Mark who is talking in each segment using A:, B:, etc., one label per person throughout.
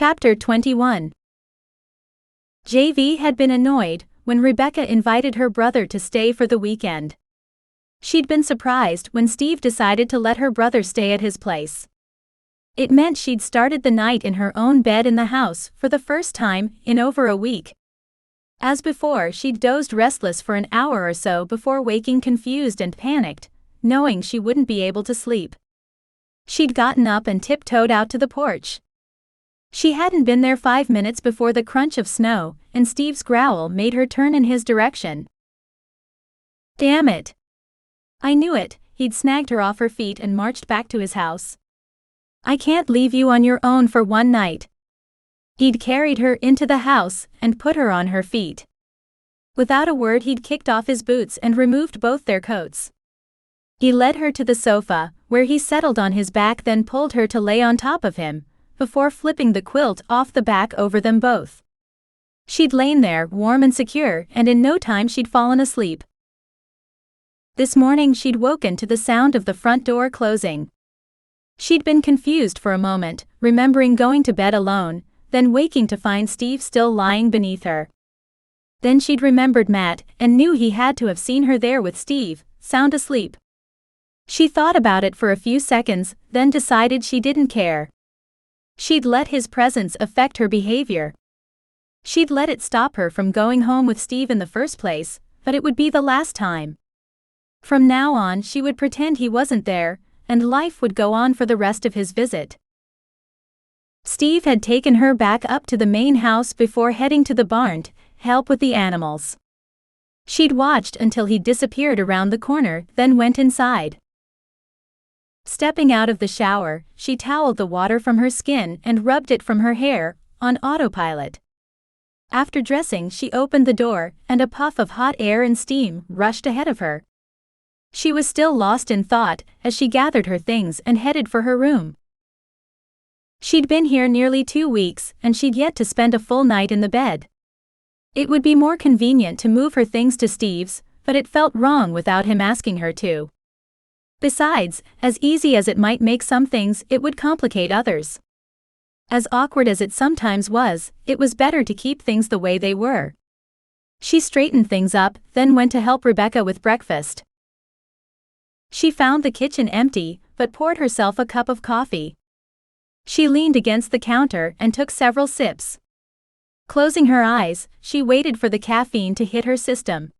A: Chapter 21. JV had been annoyed when Rebecca invited her brother to stay for the weekend. She'd been surprised when Steve decided to let her brother stay at his place. It meant she'd started the night in her own bed in the house for the first time in over a week. As before, she'd dozed restless for an hour or so before waking confused and panicked, knowing she wouldn't be able to sleep. She'd gotten up and tiptoed out to the porch. She hadn't been there 5 minutes before the crunch of snow and Steve's growl made her turn in his direction. Damn it! I knew it, he'd snagged her off her feet and marched back to his house. I can't leave you on your own for one night. He'd carried her into the house and put her on her feet. Without a word, he'd kicked off his boots and removed both their coats. He led her to the sofa, where he settled on his back, then pulled her to lay on top of him, before flipping the quilt off the back over them both. She'd lain there, warm and secure, and in no time she'd fallen asleep. This morning she'd woken to the sound of the front door closing. She'd been confused for a moment, remembering going to bed alone, then waking to find Steve still lying beneath her. Then she'd remembered Matt, and knew he had to have seen her there with Steve, sound asleep. She thought about it for a few seconds, then decided she didn't care. She'd let his presence affect her behavior. She'd let it stop her from going home with Steve in the first place, but it would be the last time. From now on, she would pretend he wasn't there, and life would go on for the rest of his visit. Steve had taken her back up to the main house before heading to the barn to help with the animals. She'd watched until he disappeared around the corner, then went inside. Stepping out of the shower, she toweled the water from her skin and rubbed it from her hair, on autopilot. After dressing, she opened the door, and a puff of hot air and steam rushed ahead of her. She was still lost in thought as she gathered her things and headed for her room. She'd been here nearly 2 weeks, and she'd yet to spend a full night in the bed. It would be more convenient to move her things to Steve's, but it felt wrong without him asking her to. Besides, as easy as it might make some things, it would complicate others. As awkward as it sometimes was, it was better to keep things the way they were. She straightened things up, then went to help Rebecca with breakfast. She found the kitchen empty, but poured herself a cup of coffee. She leaned against the counter and took several sips. Closing her eyes, she waited for the caffeine to hit her system.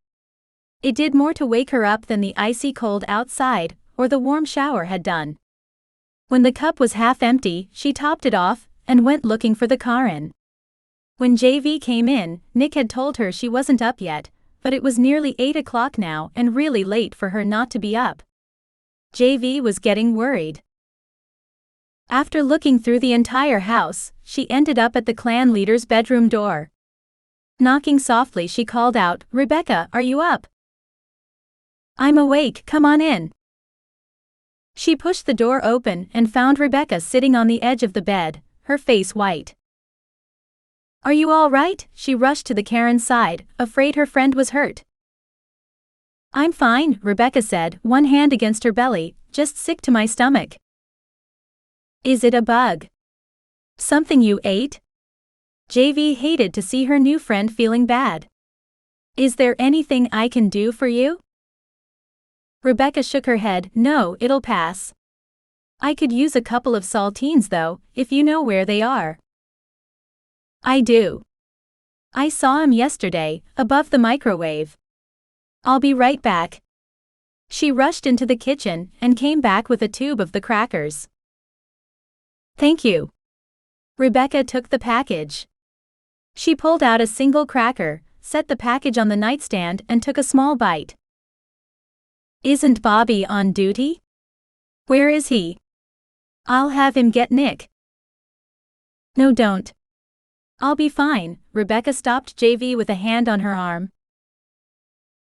A: It did more to wake her up than the icy cold outside or the warm shower had done. When the cup was half empty, she topped it off and went looking for the Karin. When JV came in, Nick had told her she wasn't up yet, but it was nearly 8 o'clock now and really late for her not to be up. JV was getting worried. After looking through the entire house, she ended up at the clan leader's bedroom door. Knocking softly, she called out, "Rebecca, are you up?" "I'm awake, come on in." She pushed the door open and found Rebecca sitting on the edge of the bed, her face white. "Are you all right?" She rushed to the Karen's side, afraid her friend was hurt. "I'm fine," Rebecca said, one hand against her belly, "just sick to my stomach." "Is it a bug? Something you ate?" JV hated to see her new friend feeling bad. "Is there anything I can do for you?" Rebecca shook her head. "No, it'll pass. I could use a couple of saltines though, if you know where they are." "I do. I saw 'em yesterday, above the microwave. I'll be right back." She rushed into the kitchen and came back with a tube of the crackers. "Thank you." Rebecca took the package. She pulled out a single cracker, set the package on the nightstand and took a small bite. "Isn't Bobby on duty? Where is he? I'll have him get Nick." "No, don't. I'll be fine." Rebecca stopped JV with a hand on her arm.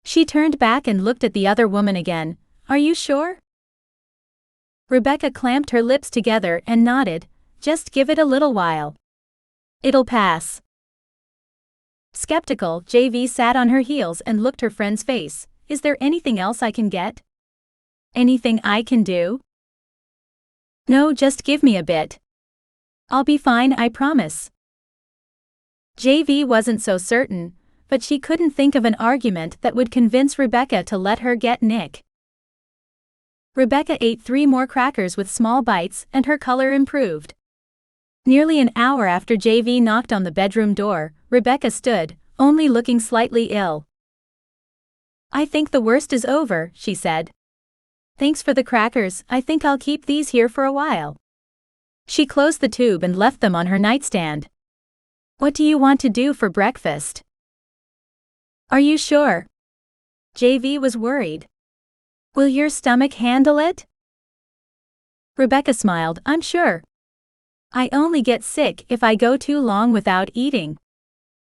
A: She turned back and looked at the other woman again. "Are you sure?" Rebecca clamped her lips together and nodded. "Just give it a little while. It'll pass." Skeptical, JV sat on her heels and looked her friend's face. "Is there anything else I can get? Anything I can do?" "No, just give me a bit." I'll be fine, I promise. JV wasn't so certain, but she couldn't think of an argument that would convince Rebecca to let her get Nick. Rebecca ate 3 more crackers with small bites and her color improved. Nearly an hour after JV knocked on the bedroom door, Rebecca stood, only looking slightly ill. I think the worst is over, she said. Thanks for the crackers, I think I'll keep these here for a while. She closed the tube and left them on her nightstand. What do you want to do for breakfast? Are you sure? JV was worried. Will your stomach handle it? Rebecca smiled, I'm sure. I only get sick if I go too long without eating.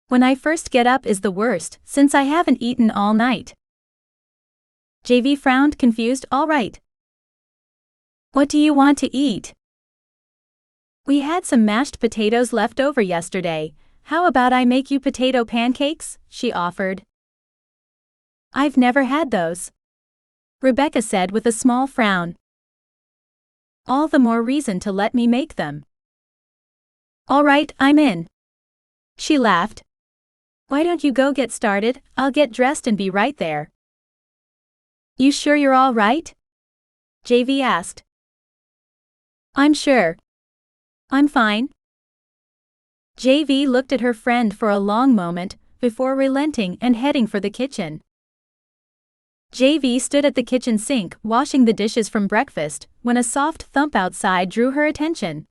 A: When I first get up is the worst, since I haven't eaten all night. JV frowned, confused. All right. What do you want to eat? We had some mashed potatoes left over yesterday. How about I make you potato pancakes? She offered. I've never had those, Rebecca said with a small frown. All the more reason to let me make them. All right, I'm in. She laughed. Why don't you go get started? I'll get dressed and be right there. You sure you're all right? JV asked. I'm sure. I'm fine. JV looked at her friend for a long moment, before relenting and heading for the kitchen. JV stood at the kitchen sink, washing the dishes from breakfast, when a soft thump outside drew her attention.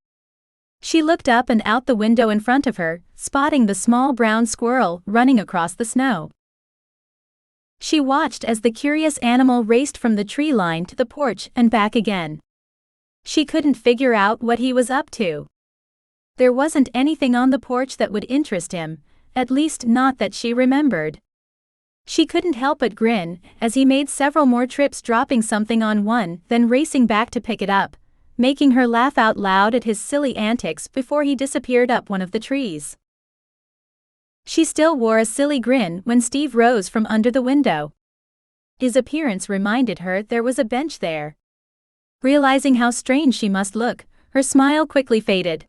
A: She looked up and out the window in front of her, spotting the small brown squirrel running across the snow. She watched as the curious animal raced from the tree line to the porch and back again. She couldn't figure out what he was up to. There wasn't anything on the porch that would interest him, at least not that she remembered. She couldn't help but grin as he made several more trips, dropping something on one, then racing back to pick it up, making her laugh out loud at his silly antics before he disappeared up one of the trees. She still wore a silly grin when Steve rose from under the window. His appearance reminded her there was a bench there. Realizing how strange she must look, her smile quickly faded.